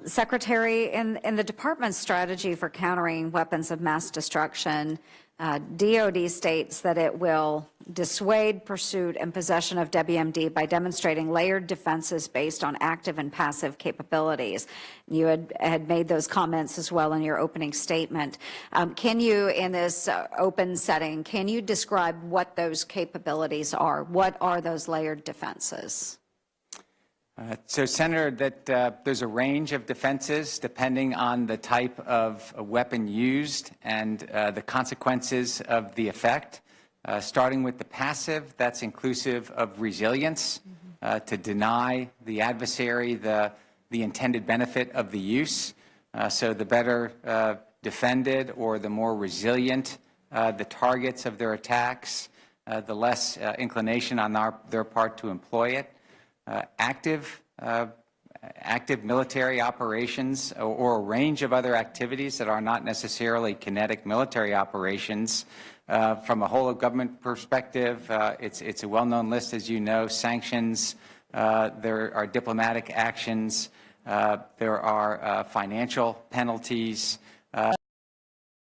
Secretary, in the department's strategy for countering weapons of mass destruction, DoD states that it will dissuade pursuit and possession of WMD by demonstrating layered defenses based on active and passive capabilities. You had made those comments as well in your opening statement. Can you, in this open setting, can you describe what those capabilities are? What are those layered defenses? So, Senator, that there's a range of defenses depending on the type of weapon used and the consequences of the effect. Starting with the passive, that's inclusive of resilience to deny the adversary the intended benefit of the use. So the better defended or the more resilient the targets of their attacks, the less inclination on their part to employ it. Active military operations or a range of other activities that are not necessarily kinetic military operations. From a whole of government perspective, it's a well-known list, as you know: sanctions, there are diplomatic actions, there are financial penalties,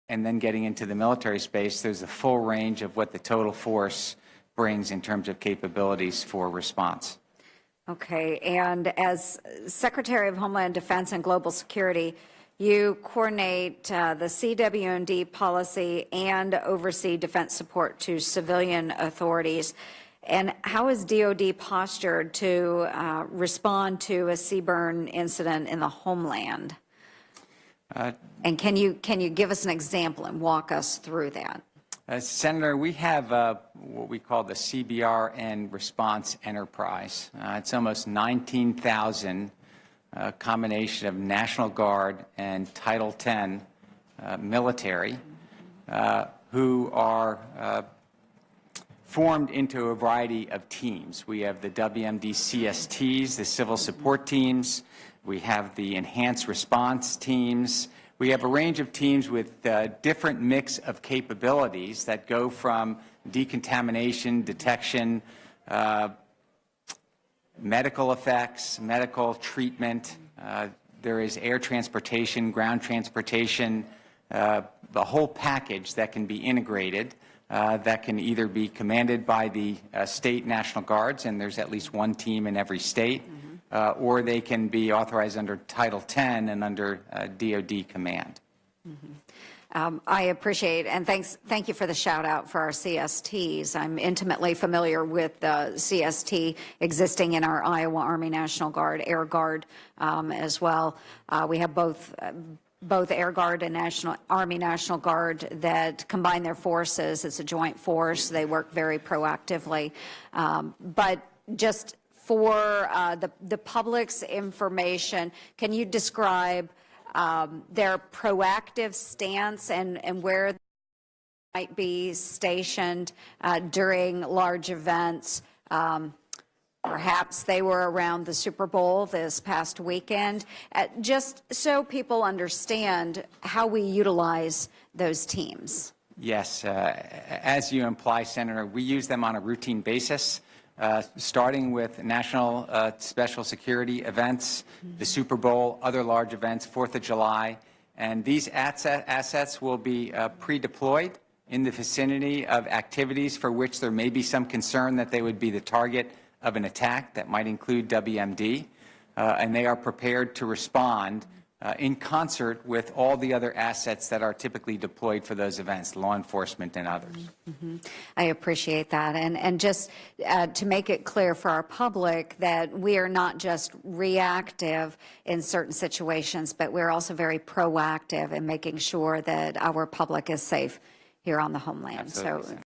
and then getting into the military space, there's a full range of what the total force brings in terms of capabilities for response. Okay, and as Secretary of Homeland Defense and Global Security, you coordinate the CWMD policy and oversee defense support to civilian authorities. And how is DoD postured to respond to a CBRN incident in the homeland? And can you give us an example and walk us through that? Senator, we have what we call the CBRN response enterprise. It's almost 19,000, combination of National Guard and Title X military who are formed into a variety of teams. We have the WMD CSTs, the civil support teams. We have the enhanced response teams. We have a range of teams with different mix of capabilities that go from decontamination, detection, medical effects, medical treatment. There is air transportation, ground transportation, the whole package that can be integrated that can either be commanded by the state National Guards, and there's at least one team in every state, or they can be authorized under Title X and under DoD command. I appreciate and thank you for the shout out for our CSTs. I'm intimately familiar with the CST existing in our Iowa Army National Guard, Air Guard as well. We have both Air Guard and Army National Guard that combine their forces. It's a joint force. They work very proactively. But just for the public's information, can you describe their proactive stance and where they might be stationed during large events? Perhaps they were around the Super Bowl this past weekend, just so people understand how we utilize those teams. Yes, as you imply, Senator, we use them on a routine basis. Starting with national special security events, the Super Bowl, other large events, 4th of July. And these assets will be pre-deployed in the vicinity of activities for which there may be some concern that they would be the target of an attack that might include WMD. And they are prepared to respond in concert with all the other assets that are typically deployed for those events, law enforcement and others. I appreciate that. And just to make it clear for our public that we are not just reactive in certain situations, but we're also very proactive in making sure that our public is safe here on the homeland. Absolutely. So